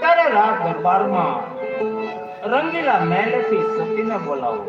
અત્યારે રાત દરબારમાં રંગીલા મહેલથી સતીને બોલાવો.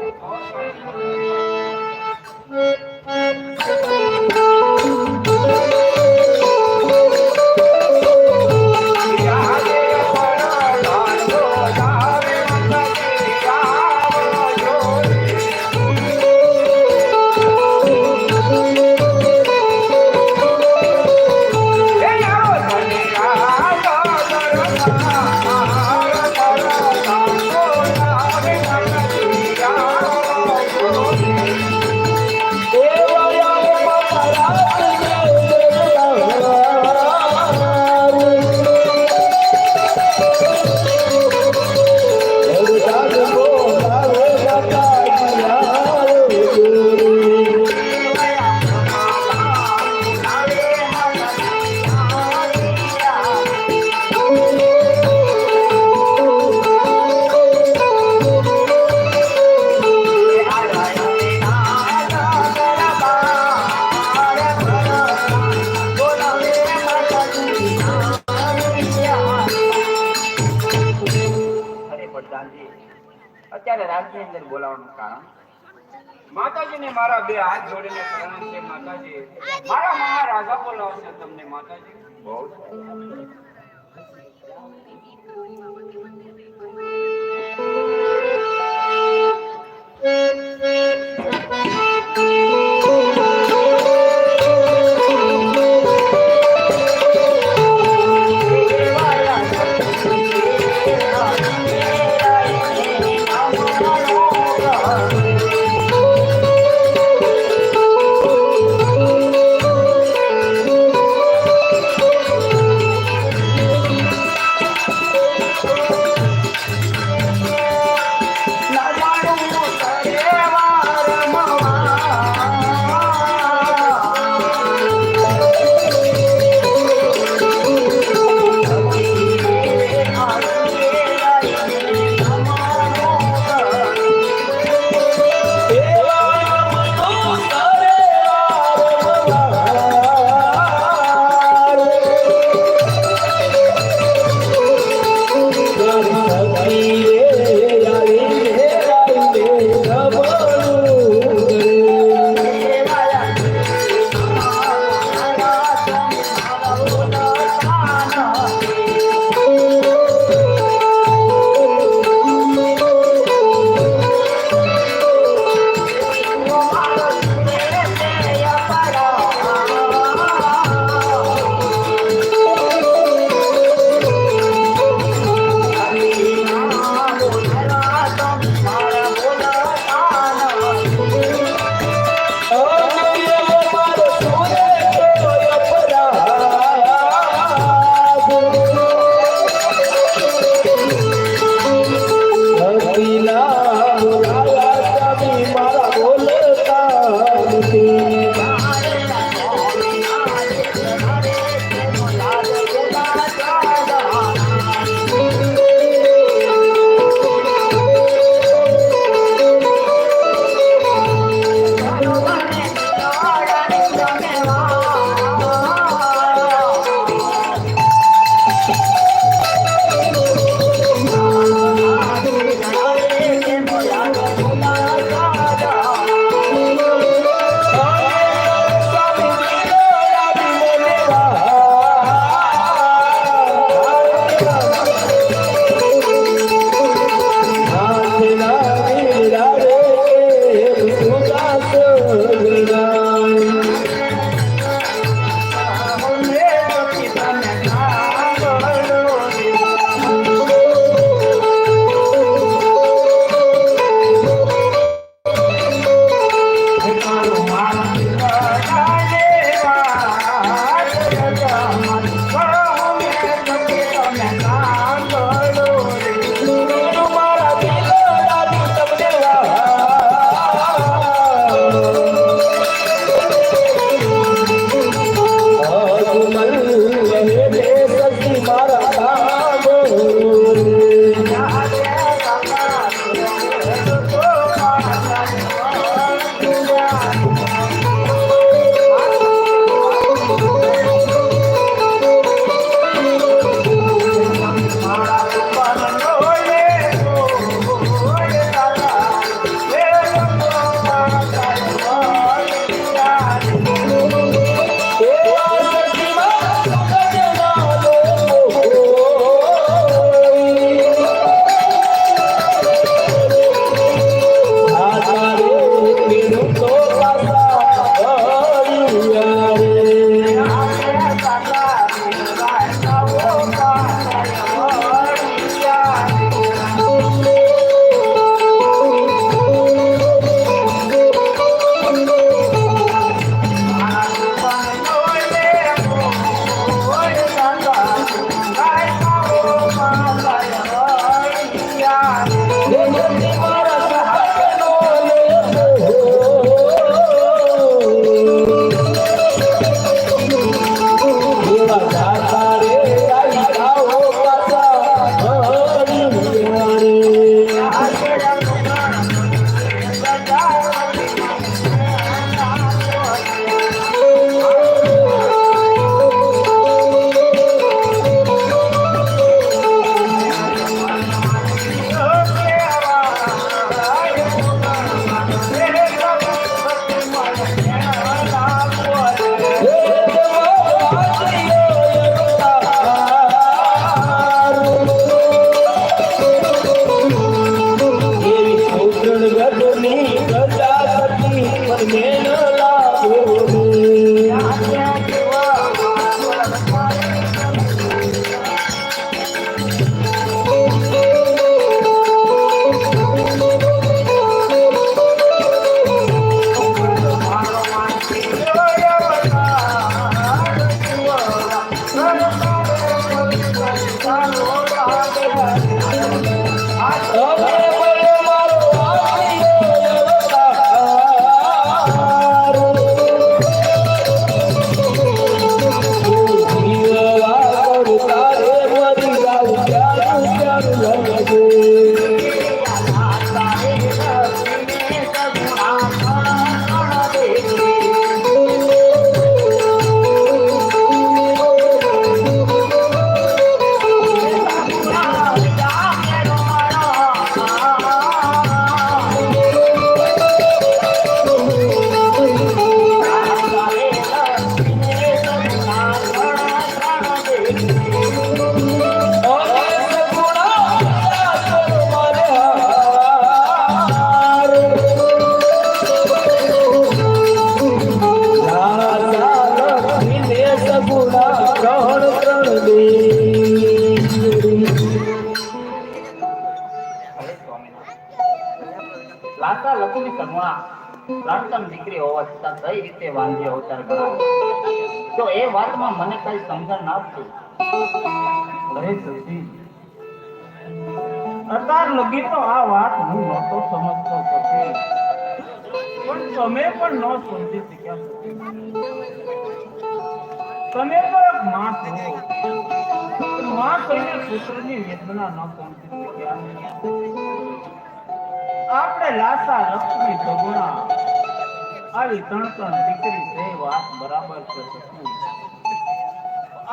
અત્યારે રાજની અંદર બોલાવવાનું કારણ માતાજીને મારા બે હાથ જોડીને પ્રણામ છે. માતાજી, મારા મહારાજા બોલાવશે તમને. માતાજી બહુ ત્રણ દીકરી હોવા છતાં કઈ રીતે વાંધ્ય અવતાર ગણાય, તો એ વાતમાં મને કઈ સમજણ ના આપતી. અરે સતી, અત્યાર લગી તો આ વાત હું નહોતો સમજતો સતી, પણ તમે પણ ન સમજી શક્યા સતી. તમે તો એક માં છો, માં કહીને પુત્રની વેદના ન સમજી શક્યા. આપણે લાસા લક્ષ્મી સગુણા આવી ત્રણ દીકરી છે, વાત બરાબર છે સતી.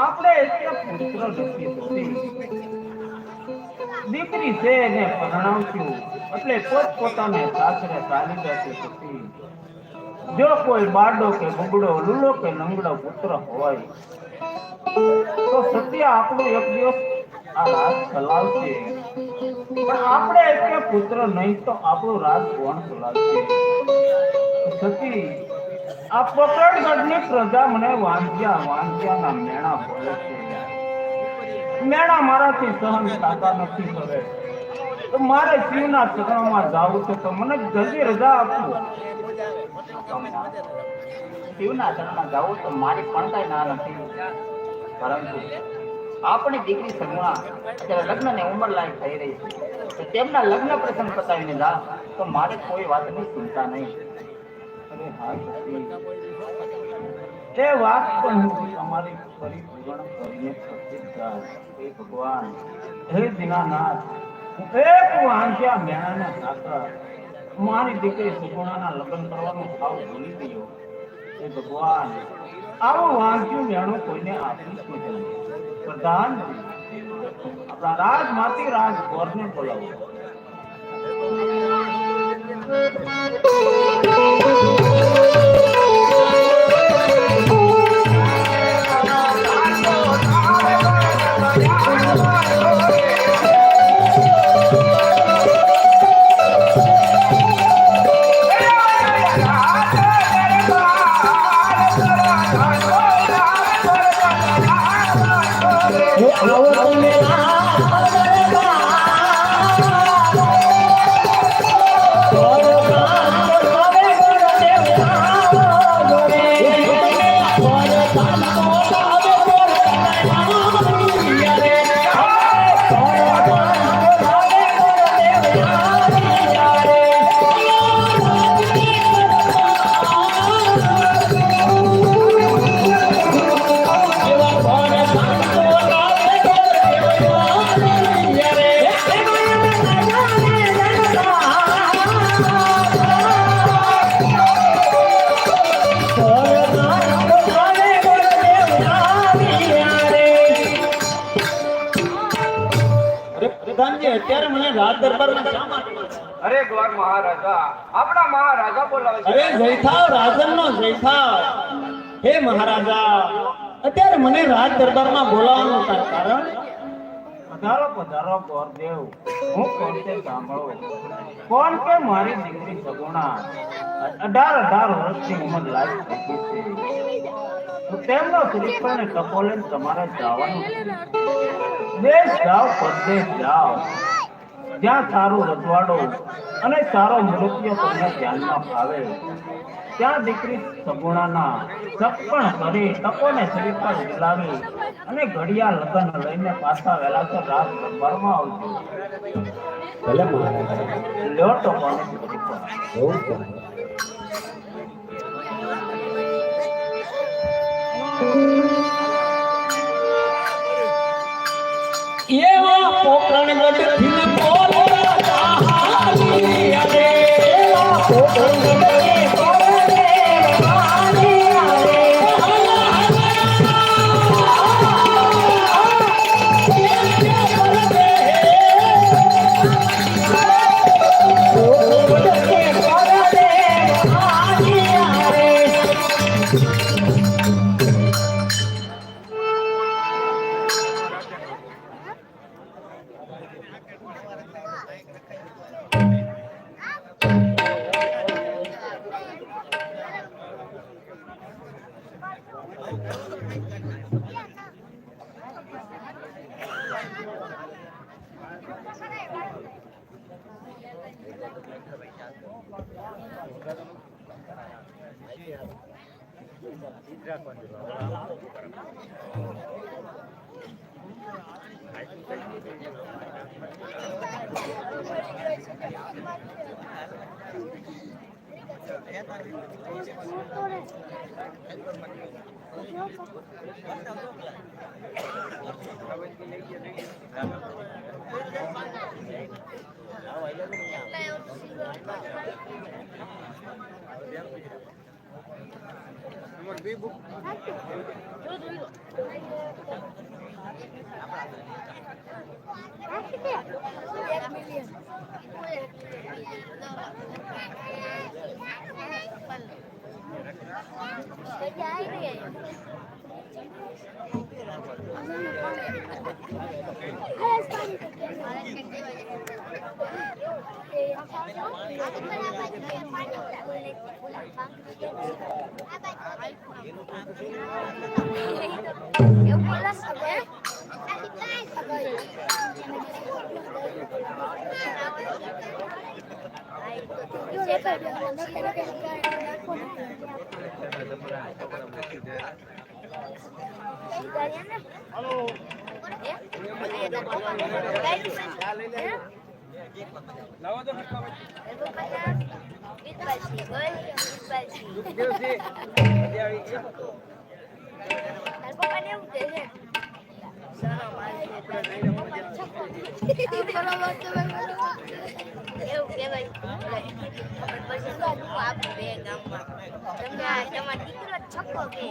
આપણે એટલે પુત્ર નથી સતી. દીકરી છે એને પરણાવશું એટલે પોતપોતાને સાસરે ચાલી જશે સતી. જો કોઈ બાડો કે બગડો, લૂલો કે લંગડો પુત્ર હોય તો સત્ય આપણું એક દિવસ આ રાજ ચલાવશે. પણ આપણે એટલે પુત્ર નહીં તો આપણું રાજ કોણ ચલાવશે? સતી, આ પકડગઢની પ્રજા મને વાંજ્યાના મેણા બોલે છે. મેણા મારાથી સહન થતા નથી હવે. તો મારે શિવના ચરણોમાં જાવું છે, તો મને જલ્દી રજા આપો. શિવના ચરણમાં જાવું તો મારી પણ કઈ ના નથી, પરંતુ આપણી દીકરી સગુણા અત્યારે લગ્નની ઉંમર લાયક થઈ રહી છે, તો તેમના લગ્ન પ્રસંગ પતાવીને જા તો મારે કોઈ વાતની ચિંતા નહીં. અરે હા સતી, એ વાત પણ હું તમારી ફરી પૂર્ણ કરીને પછી જાઉં. હે ભગવાન, હે દીનાનાથ, એક વાંજ્યા મેણાને ખાતર મારી દીકરી સુગુણાના લગ્ન કરવાનું ભાવ ભૂલી ગયો. હે ભગવાન, આવું વાંજ્યું મેણું કોઈને આપીશ નહીં. પ્રધાન, આપણા રાજમાતી રાજગોરને બોલાવો. અત્યારે મને રાજ દરબારમાં શા માટે? અરે દ્વાર મહારાજા, આપણા મહારાજા બોલાવે છે. અરે જય થાવ રાજનનો જય થાવ. હે મહારાજા, અત્યારે મને રાજ દરબારમાં બોલાવવાનું કારણ? પધારો પધારો ગોરદેવ, હું કોણ તે સાંભળો. કોણ કે મારી દીકરી સગુણા 18 વર્ષની ઉંમર લાયક થઈ છે, તો તેમનો શ્રીફળને ટપોલે તમારે જવાનું છે. દેશ જાઓ, પરદેશ જાઓ, જ્યાં સારું રજવાડો અને સારો મૃત્યુ તમને ધ્યાનમાં ફાવે, ત્યાં દીકરી સગુણાના સપણ કરી તપોને શ્રીફળ ઝુલાવી અને ઘડિયા લગ્ન લઈને પાછા વેલાસર રાજ દરબારમાં આવજો. ભલે મહારાજ, લ્યો ટપોને શ્રીફળ. એવું છે. એવા પોકરણગઢથી બોલવા ચાહાલી અરે, એવા પોકરણગઢથી બોલને ચાહાલી અરે. Eu puedo saber. એવું કહેવાય આપું બે ગામમાં તમારો દીકરો છક્કો કે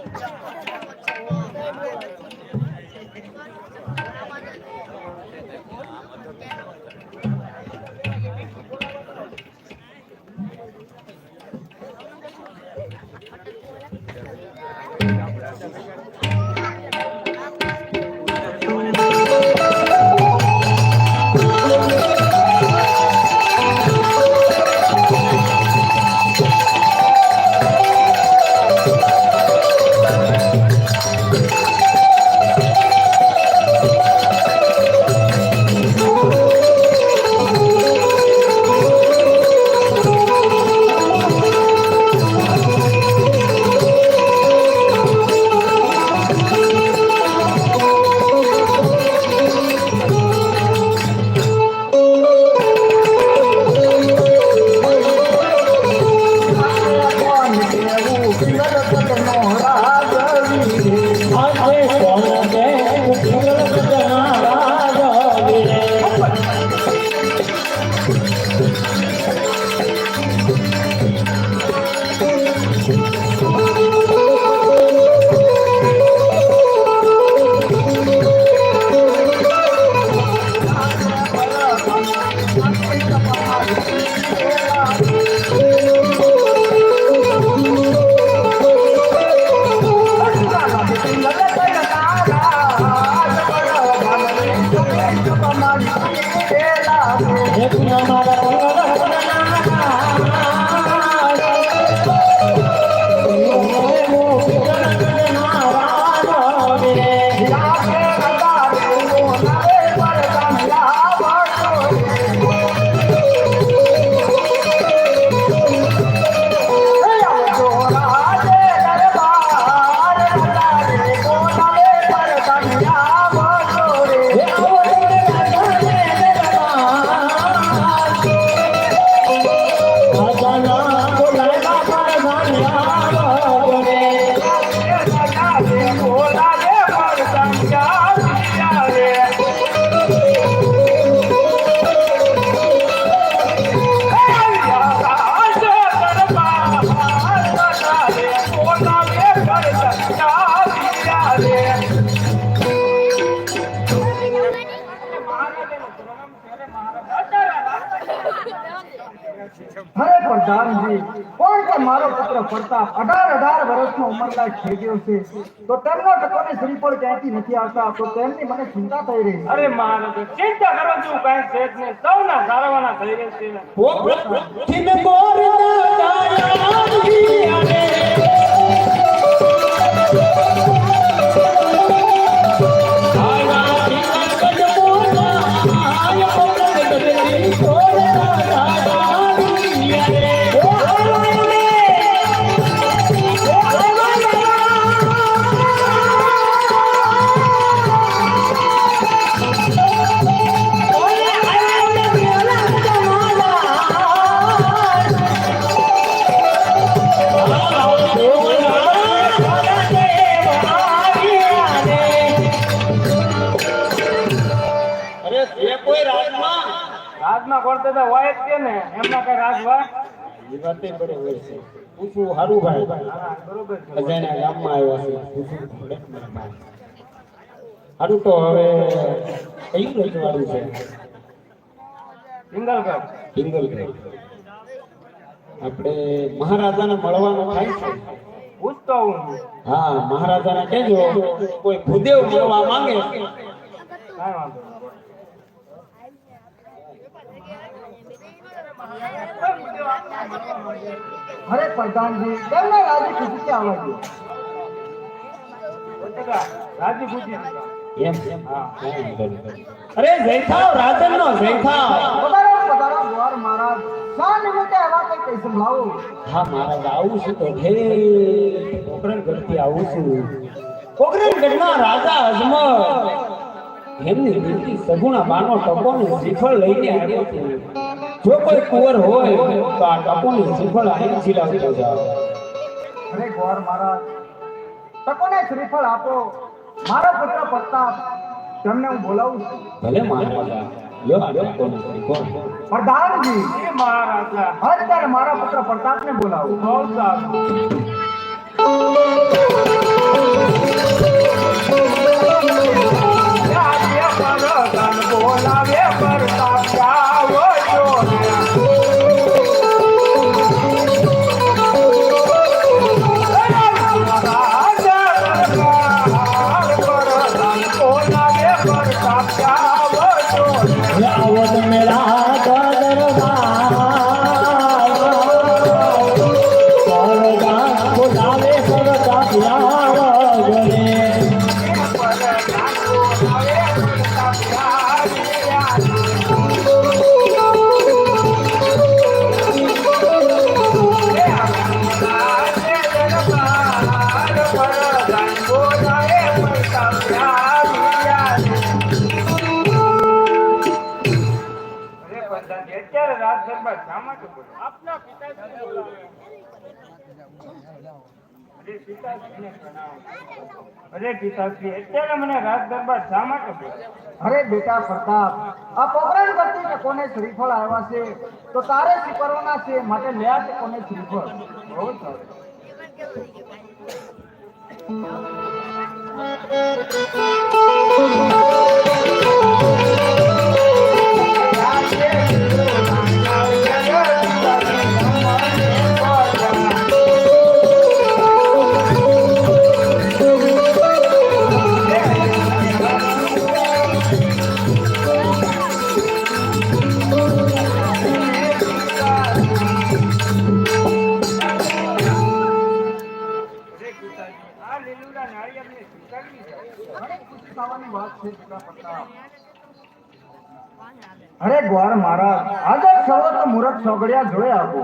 અરે પ્રધાનજી, કોણ કે મારો પુત્ર પ્રતાપ 18 વર્ષનો ઉંમરલાયક થઈ ગયો છે, તો તેમનો ટકોને શ્રીફળ ક્યાંથી નથી આવતા, તો તેમની મને ચિંતા થઈ રહી છે. અરે મહારાજ, ચિંતા કરો છો કાંઈ છે જ નહીં, સૌના સારવાના થઈ રહેશે. ગામના કોણતે તો હોય જ છે ને, એમના કઈ રાજ હોય? એ વાતે બરે હોય છે. પૂછવું હારું ભાઈ. હા, બરોબર છે. અજાણ્યા ગામમાં આવ્યા છે. પૂછવું પડે ને મારા ભાઈ. હારું તો હવે કયું રજવાડું છે? સિંગલગઢ. હિંગલગઢ. આપણે મહારાજાને મળવાનું થાય છે. પૂછતો હું છું. હા, મહારાજાને કહેજો કોઈ ભૂદેવ મળવા માંગે કાંઈ વાંધો નહીં. અરે પ્રધાનજી કેમને રાજી ખુશી આવવા દો. રાજી પૂછી એમ એમ હા અરે જયથાવ રાજનનો જયથાવ પધારો પધારો ગોર મહારાજ. શા નિમિત્તે આવા કઈ કઈ સંભળાવો? હા મહારાજ આવું છું તો હે પોકરણગઢથી આવું છું. પોકરણગઢના રાજા અજમલ એમની દીકરી સગુણા બાનો ટકોનું શ્રીફળ લઈને આવ્યો છે. જો કોઈ કુંવર હોય તો આ ટકોનું શ્રીફળ અહીં જીલાવતો જાઓ. અરે ગોર મહારાજ તકોને શ્રીફળ આપો. મારો પુત્ર પ્રતાપ તેમને હું બોલાવું છું. ભલે મહારાજા લ્યો આ ટકોનું શ્રીફળ. પ્રધાનજી એ મહારાજા અત્યારે મારા પુત્ર પ્રતાપને બોલાવું. બહુ સારું. રાજ્ય પ્રધાન બોલાવે પ્રતાપ આવો છો ને. અત્યારે રાજ દરબાર શા માટે બોલે? આપના પિતાજીને બોલાવે. અરે પિતાશ્રીને પ્રણામ. અરે પિતાશ્રી અત્યારે મને રાજ દરબાર શા માટે બોલે? અરે બેટા પ્રતાપ આ પોકરણ કરતી કોને શ્રીફળ આવ્યા છે તો તારે સ્વીકારવાના છે માટે લ્યા તે કોને શ્રીફળ. બહુ સારું. આ લીલુડા નાળિયેરને સ્વીકારવી છે. ઘણી ખુશી થવાની વાત છે બેટા પ્રતાપ. અરે ગોર મહારાજ આજે સર્વત્ર મુરત સોગડિયા જોડે આપો.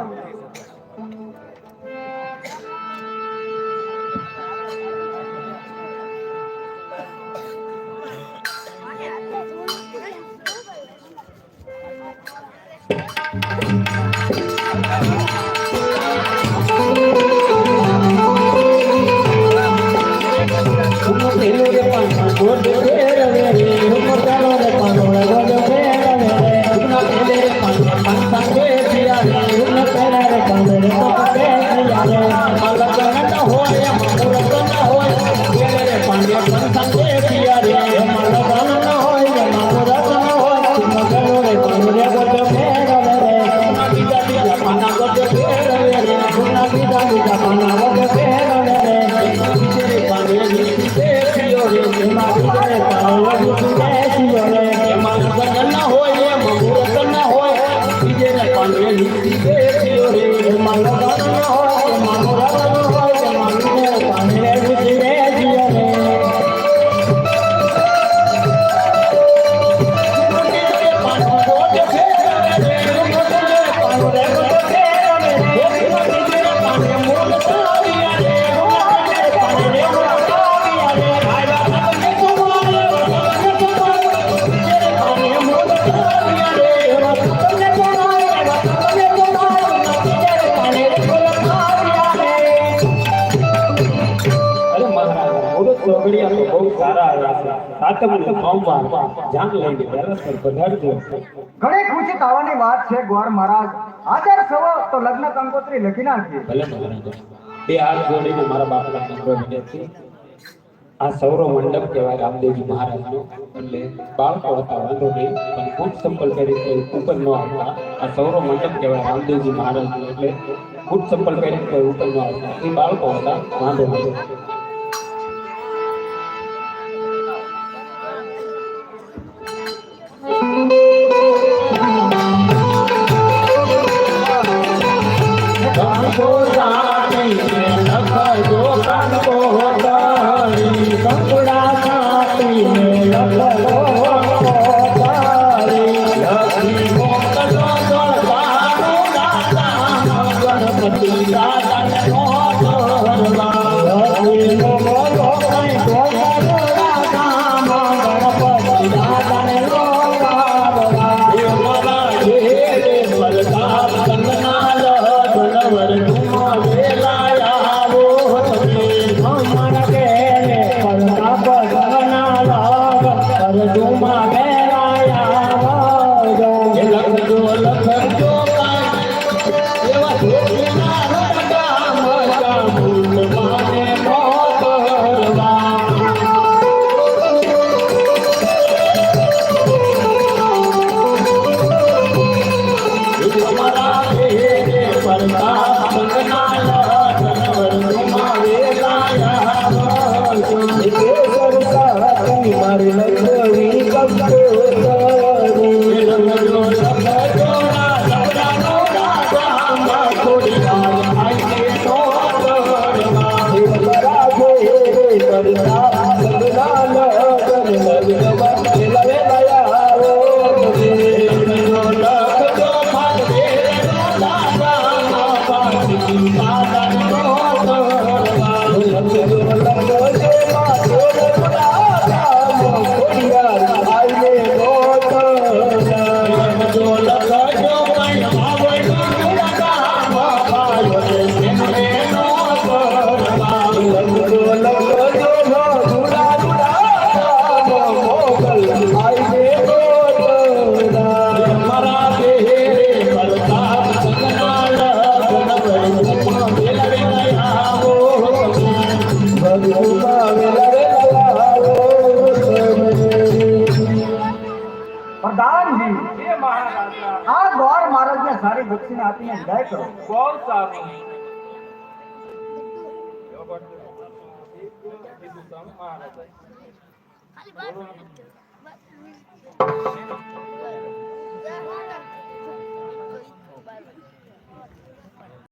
બહુ સારા આવ્યા છે. સાતમને સોમવાર જાન લઈને બેરસ પર પધારજો. ઘણી ખુશી થવાની વાત છે ગોર મહારાજ. આદર સવો તો લગ્ન કંકોત્રી લખી નાખીએ. ભલે મહારાજ બે હાથ જોડીને મારા બાપના નમ્ર વિનંતી આ સૌરો મંડપ કહેવાય રામદેવજી મહારાજનો એટલે બાળકો હતા વાંધો નહીં પણ બૂટ ચંપલ પહેરી ઉપર ન આવતા આ સૌરો મંડપ કહેવાય રામદેવજી મહારાજનો એટલે બૂટ ચંપલ પહેરી કોઈ ઉપર ન આવતા એ બાળકો હતા વાંધો નહીં પ્રધાનજી, એ મહારાજા આ ગોર મહારાજને સારી દક્ષિણા આપીને વિદાય કરો. બહુ સારું ખાલી બાર